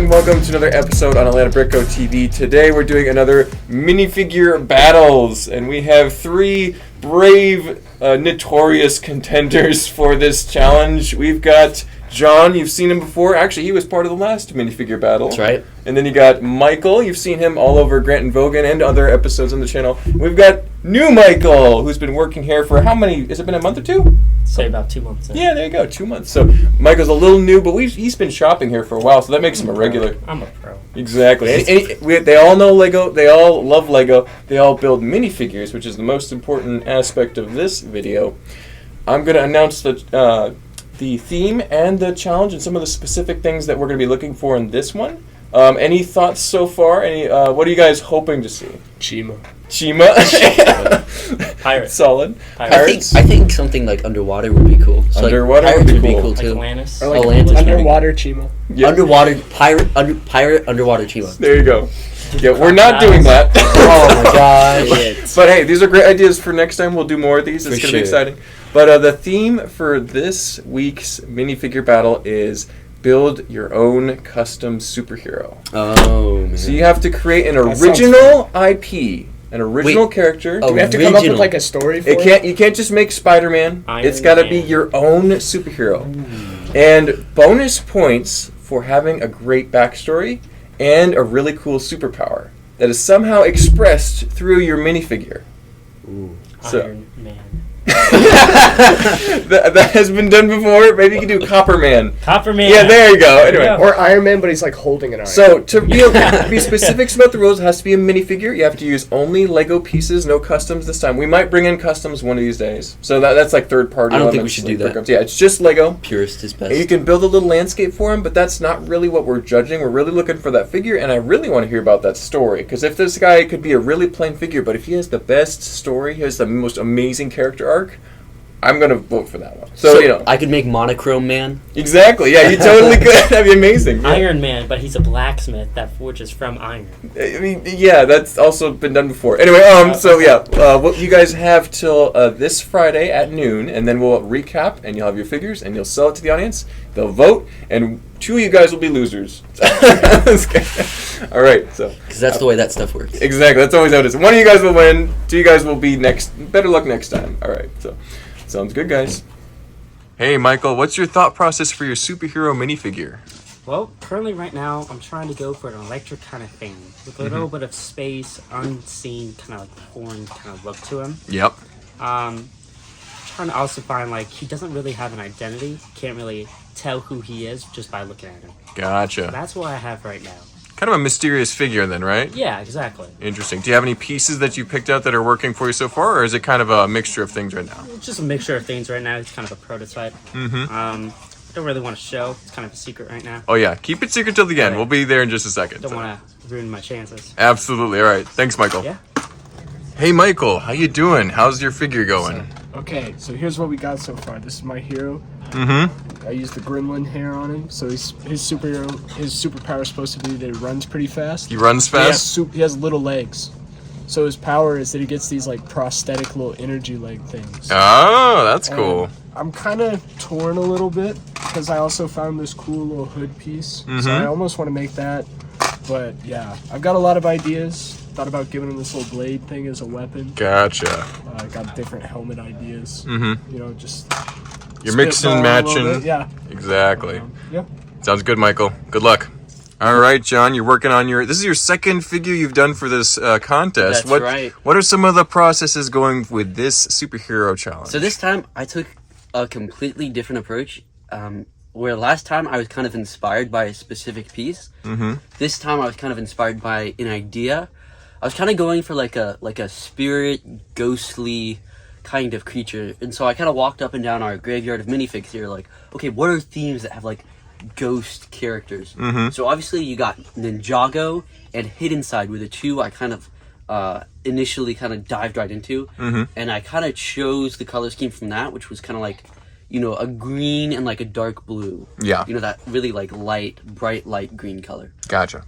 and welcome to another episode on Atlanta Brickco TV. Today we're doing another minifigure battles, and we have three brave, notorious contenders for this challenge. We've got John, you've seen him before. Actually, he was part of the last minifigure battle. That's right. And then you got Michael, you've seen him all over Grant and Vogan and other episodes on the channel. We've got new Michael, who's been working here for how many, has it been a month or two? Say about 2 months. Yeah, there you go, 2 months. So Michael's a little new, but he's been shopping here for a while, so that makes him a regular. I'm a pro. Exactly. They all know Lego. They all love Lego. They all build minifigures, which is the most important aspect of this video. I'm going to announce the theme and the challenge and some of the specific things that we're going to be looking for in this one. Any thoughts so far? What are you guys hoping to see? Chima. Pirate. Solid. Pirates. I think something like underwater would be cool. So underwater like, would be cool Like too. Atlantis. Or like Atlantis. underwater Chima. Yeah. Underwater pirate underwater Chima. There you go. Yeah, we're not doing that. Oh my gosh. But hey, these are great ideas for next time. We'll do more of these. It's going to be sure. exciting. But the theme for this week's minifigure battle is build your own custom superhero. Oh man. So you have to create an That sounds original IP, an original character. Oh, Do we have to come up with like a story for it? You can't just make Spider-Man. Iron It's got to be Man. your own superhero. And bonus points for having a great backstory and a really cool superpower that is somehow expressed through your minifigure. Ooh. So Iron Man. that has been done before. Maybe you can do Copper Man. Copper Man. Yeah, there you go. Anyway. Yeah. Or Iron Man, but he's like holding an iron. So to be specific about the rules, it has to be a minifigure. You have to use only Lego pieces, no customs this time. We might bring in customs one of these days. So that's like third party. I don't think we elements, should like do that. breakups. Yeah, it's just Lego. Purist is best. And you can build a little landscape for him, but that's not really what we're judging. We're really looking for that figure, and I really want to hear about that story. Because if this guy could be a really plain figure, but if he has the best story, he has the most amazing character arc, I'm going to vote for that one. So, you know. I could make Monochrome Man. Exactly, yeah, you totally could. That'd be amazing. Yeah. Iron Man, but he's a blacksmith that forges from iron. I mean, yeah, that's also been done before. Anyway, so yeah, what you guys have till this Friday at noon, and then we'll recap, and you'll have your figures, and you'll sell it to the audience. They'll vote, and two of you guys will be losers. All right, so. Because that's the way that stuff works. Exactly, that's always how it is. One of you guys will win, two of you guys will be next. Better luck next time. All right, so. Sounds good, guys. Hey, Michael, what's your thought process for your superhero minifigure? Well, currently right now, I'm trying to go for an electric kind of thing. With a little bit of space, unseen, kind of like foreign kind of look to him. Yep. Trying to also find, like, he doesn't really have an identity. Can't really tell who he is just by looking at him. Gotcha. That's what I have right now. Kind of a mysterious figure then, right? Yeah, exactly. Interesting. Do you have any pieces that you picked out that are working for you so far, or is it kind of a mixture of things right now? It's just a mixture of things right now. It's kind of a prototype. Mm-hmm. Don't really want to show. It's kind of a secret right now. Oh, yeah. Keep it secret till the end. We'll be there in just a second. Don't so. want to ruin my chances. Absolutely. All right. Thanks, Michael. Yeah. Hey, Michael. How you doing? How's your figure going? Okay, so here's what we got so far. This is my hero. Mm-hmm. I used the gremlin hair on him, so his superpower is supposed to be that he runs pretty fast. He runs fast? He has little legs. So his power is that he gets these like prosthetic little energy leg things. Oh, that's And cool. I'm kind of torn a little bit because I also found this cool little hood piece. So I almost want to make that. But yeah, I've got a lot of ideas. Thought about giving him this little blade thing as a weapon. Gotcha. I got different helmet ideas. Mm-hmm. You know, just You're mixing and spitballing a little matching. bit. Yeah. Exactly. Yep. Sounds good, Michael. Good luck. All right, John, you're working on this is your second figure you've done for this contest. That's right. What are some of the processes going with this superhero challenge? So this time I took a completely different approach. Where last time I was kind of inspired by a specific piece. Mm-hmm. This time I was kind of inspired by an idea. I was kind of going for like a spirit, ghostly kind of creature. And so I kind of walked up and down our graveyard of minifigs here, like, okay, what are themes that have like ghost characters? Mm-hmm. So obviously you got Ninjago and Hidden Side were the two I kind of initially kind of dived right into. Mm-hmm. And I kind of chose the color scheme from that, which was kind of like, you know, a green and like a dark blue. Yeah. You know, that really like bright light green color. Gotcha.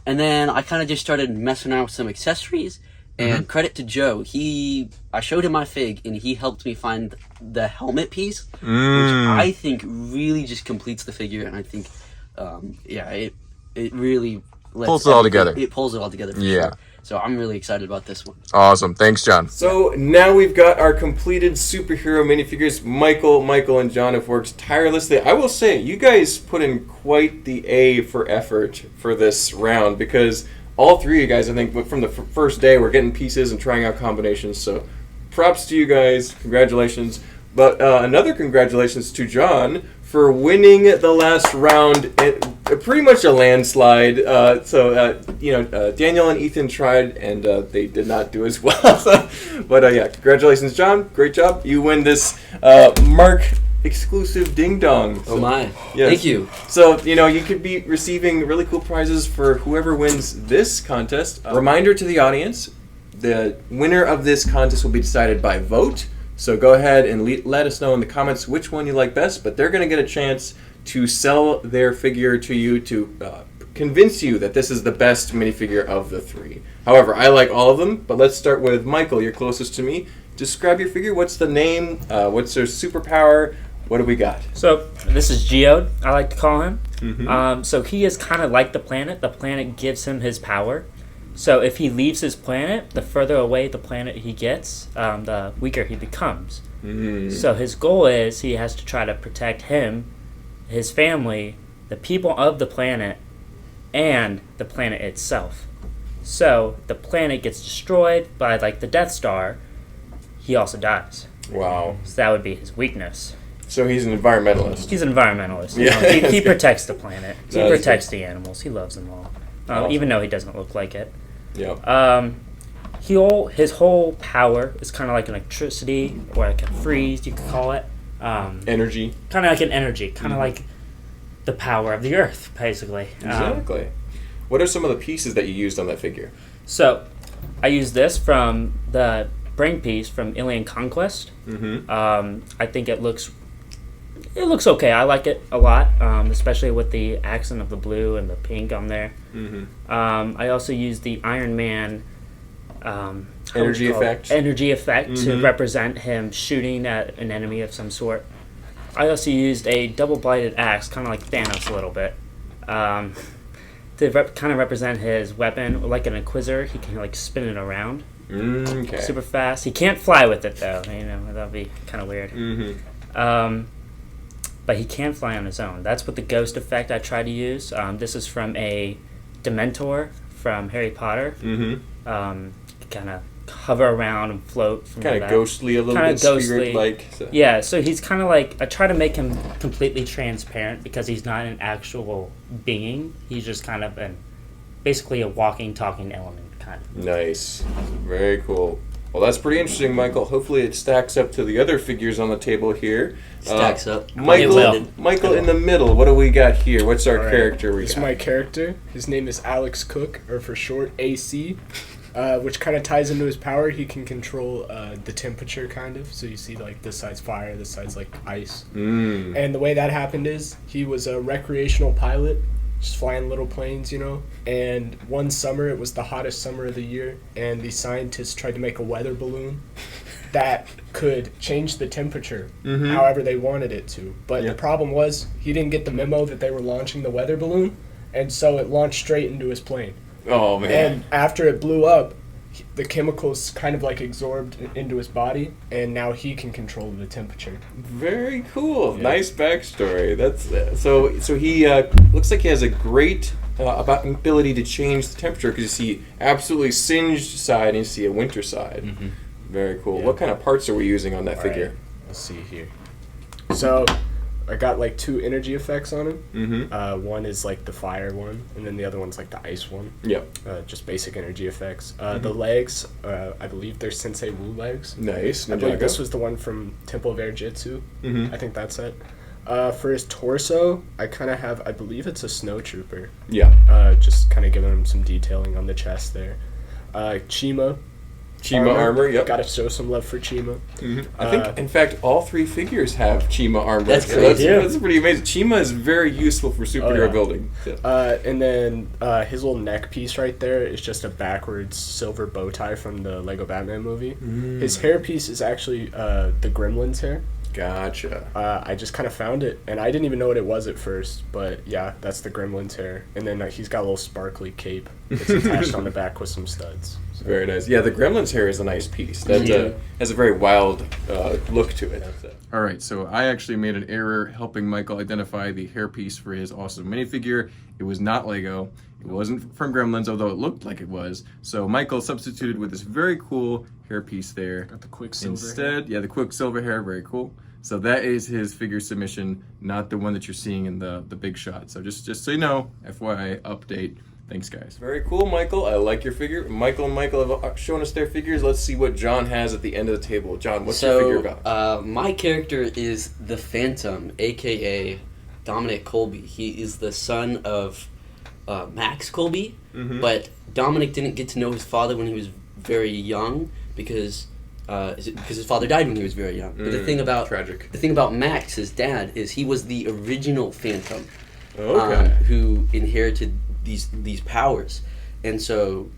And then I kind of just started messing around with some accessories. And credit to Joe, I showed him my fig, and he helped me find the helmet piece, which I think really just completes the figure, and I think it really Pulls it all together. It pulls it all together. For Yeah. Sure. So I'm really excited about this one. Awesome. Thanks, John. So now we've got our completed superhero minifigures. Michael, and John have worked tirelessly. I will say, you guys put in quite the A for effort for this round, because all three of you guys, I think, from the first day, were getting pieces and trying out combinations. So props to you guys. Congratulations. But another congratulations to John for winning the last round, pretty much a landslide. Daniel and Ethan tried, and they did not do as well. But yeah, congratulations, John. Great job. You win this Mark exclusive ding dong. Oh my! Yes. Thank you. So you could be receiving really cool prizes for whoever wins this contest. Reminder to the audience: the winner of this contest will be decided by vote. So go ahead and let us know in the comments which one you like best, but they're going to get a chance to sell their figure to you to convince you that this is the best minifigure of the three. However, I like all of them, but let's start with Michael. You're closest to me. Describe your figure. What's the name? What's their superpower? What do we got? So this is Geode, I like to call him. Mm-hmm. So he is kind of like the planet. The planet gives him his power. So if he leaves his planet, the further away the planet he gets, the weaker he becomes. Mm. So his goal is he has to try to protect him, his family, the people of the planet, and the planet itself. So the planet gets destroyed by the Death Star. He also dies. Wow. So that would be his weakness. So he's an environmentalist. He's an environmentalist. Yeah. He protects the planet. He That's protects the animals. He loves them all. Awesome. Even though he doesn't look like it. Yep. His whole power is kind of like electricity, or like a freeze, you could call it. Energy. Kind of like an energy, kind of like the power of the earth, basically. Exactly. What are some of the pieces that you used on that figure? So, I used this from the brain piece from Alien Conquest. Mm-hmm. I think it looks okay. I like it a lot, especially with the accent of the blue and the pink on there. Mm-hmm. I also used the Iron Man Energy effect to represent him shooting at an enemy of some sort. I also used a double-bladed axe, kind of like Thanos a little bit, to kind of represent his weapon. Like an Inquisitor, he can spin it around Okay. super fast. He can't fly with it though. That'd be kind of weird. Mm-hmm. But he can fly on his own. That's what the ghost effect I try to use. This is from a Dementor from Harry Potter. Mm-hmm. Kind of hover around and float from Kind of ghostly, a little bit spirit-like. So. Yeah, so he's kind of I try to make him completely transparent because he's not an actual being. He's just kind of basically a walking, talking element, kind of. Nice. Very cool. Well, that's pretty interesting, Michael. Hopefully it stacks up to the other figures on the table here. Stacks up. Michael in the middle. What do we got here? What's our character we This is got? my character. His name is Alex Cook, or for short, AC. Which kind of ties into his power. He can control the temperature, kind of. So you see, this side's fire, this side's ice. Mm. And the way that happened is he was a recreational pilot, just flying little planes, And one summer, it was the hottest summer of the year, and the scientists tried to make a weather balloon that could change the temperature however they wanted it to. But the problem was he didn't get the memo that they were launching the weather balloon, and so it launched straight into his plane. Oh, man. And after it blew up, the chemicals kind of absorbed into his body, and now he can control the temperature. Very cool. Yeah. Nice backstory. That's so he looks like he has a great ability to change the temperature, because you see absolutely singed side and you see a winter side. Mm-hmm. Very cool. Yeah. What kind of parts are we using on that All figure? right, let's see here. So I got 2 energy effects on him. Mm-hmm. One is the fire one, and then the other one's the ice one. Yep. Just basic energy effects. The legs, I believe they're Sensei Wu legs. Nice. I believe this was the one from Temple of Air Jitsu. Mm-hmm. I think that's it. For his torso, I kind of have, I believe it's a snow trooper. Yeah. Just kind of giving him some detailing on the chest there. Chima armor. Yep. Gotta show some love for Chima. Mm-hmm. I think, in fact, all 3 figures have Chima armor. That's so great. That's pretty amazing. Chima is very useful for superhero building. So. And then his little neck piece right there is just a backwards silver bow tie from the Lego Batman movie. His hair piece is actually the Gremlin's hair. Gotcha. I just kind of found it, and I didn't even know what it was at first. But yeah, that's the Gremlin's hair, and then he's got a little sparkly cape that's attached on the back with some studs. So. Very nice. Yeah, the Gremlin's hair is a nice piece. That has a very wild look to it. All right, so I actually made an error helping Michael identify the hairpiece for his awesome minifigure. It was not Lego. It wasn't from Gremlins, although it looked like it was. So Michael substituted with this very cool hairpiece there. Got the Quicksilver instead. hair. Yeah, the Quicksilver hair, very cool. So that is his figure submission, not the one that you're seeing in the big shot. So just so you know, FYI update. Thanks, guys. Very cool, Michael. I like your figure. Michael and Michael have shown us their figures. Let's see what John has at the end of the table. John, what's your figure about? My character is the Phantom, a.k.a. Dominic Colby. He is the son of Max Colby, but Dominic didn't get to know his father when he was very young because his father died when he was very young. But the thing about Max, his dad, is he was the original Phantom. Who inherited these powers, and so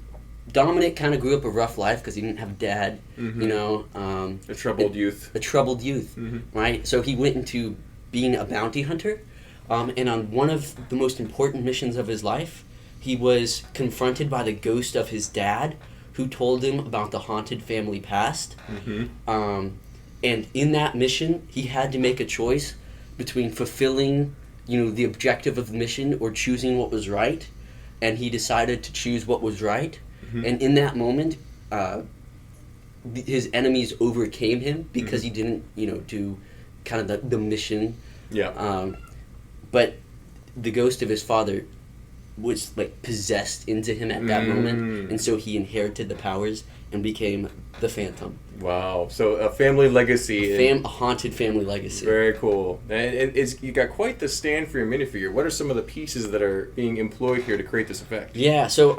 Dominic kind of grew up a rough life because he didn't have a dad, you know. A troubled youth. Right? So he went into being a bounty hunter, and on one of the most important missions of his life, he was confronted by the ghost of his dad, who told him about the haunted family past. And in that mission, he had to make a choice between fulfilling the objective of the mission or choosing what was right, and he decided to choose what was right. And in that moment, his enemies overcame him because he didn't, do kind of the mission. But the ghost of his father was like possessed into him at that moment, and so he inherited the powers and became the Phantom. Wow! So a family legacy, a haunted family legacy. Very cool. And you got quite the stand for your minifigure. What are some of the pieces that are being employed here to create this effect? Yeah, so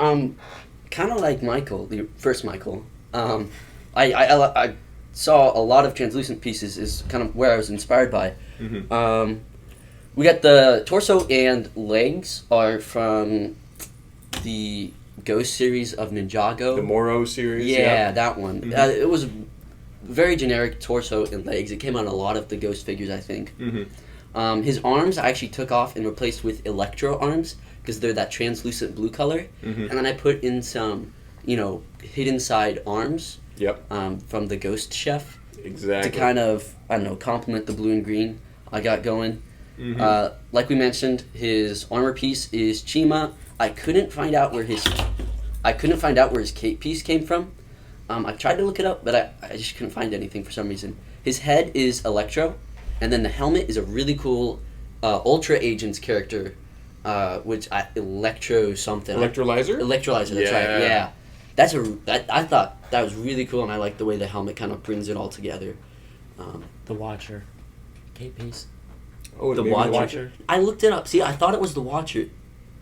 kind of like Michael, the first Michael. I saw a lot of translucent pieces. Is kind of where I was inspired by. We got the torso and legs are from the Ghost series of Ninjago. The Moro series? Yeah, that one. It was very generic torso and legs. It came on a lot of the Ghost figures, I think. His arms I actually took off and replaced with Electro arms because they're that translucent blue color. And then I put in some, hidden side arms from the Ghost Chef. Exactly. To kind of, complement the blue and green I got going. Like we mentioned, his armor piece is Chima. I couldn't find out where his cape piece came from. I tried to look it up, but I just couldn't find anything for some reason. His head is Electro, and then the helmet is a really cool Ultra Agents character, Electro something. Electrolyzer? Electrolyzer, that's right. Yeah, I thought that was really cool, and I like the way the helmet kind of brings it all together. The Watcher, cape piece. Oh, the Watcher. I looked it up. See, I thought it was the Watcher.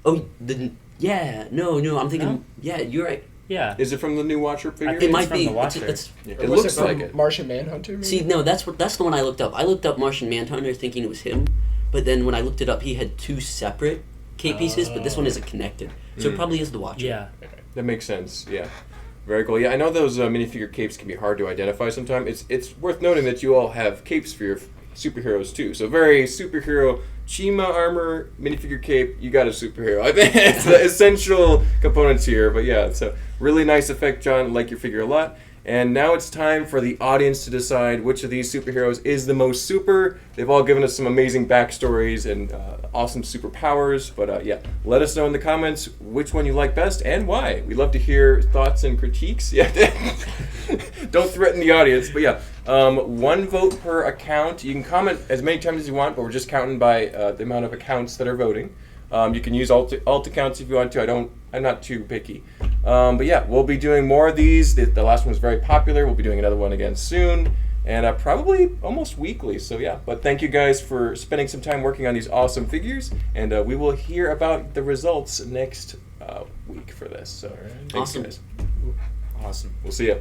Oh, no, I'm thinking. Yeah, you're right. Yeah. Is it from the new Watcher figure? It might be. The Watcher. It looks like it. Martian Manhunter, maybe? See, no, that's the one I looked up. I looked up Martian Manhunter thinking it was him, but then when I looked it up, he had two separate cape pieces, but this one isn't connected. So it probably is the Watcher. Yeah. That makes sense, yeah. Very cool. Yeah, I know those minifigure capes can be hard to identify sometimes. It's worth noting that you all have capes for your superheroes too. So very superhero Chima armor, minifigure cape, you got a superhero. I think it's the essential components here. But yeah, it's a really nice effect, John. I like your figure a lot. And now it's time for the audience to decide which of these superheroes is the most super. They've all given us some amazing backstories and awesome superpowers. But yeah, let us know in the comments which one you like best and why. We'd love to hear thoughts and critiques. Yeah, don't threaten the audience. But yeah, 1 vote per account. You can comment as many times as you want, but we're just counting by the amount of accounts that are voting. You can use alt accounts if you want to. I'm not too picky. But yeah, we'll be doing more of these. The last one was very popular. We'll be doing another one again soon, and probably almost weekly. So yeah, but thank you guys for spending some time working on these awesome figures, and we will hear about the results next week for this. So thanks, Awesome. guys. Awesome. We'll see ya.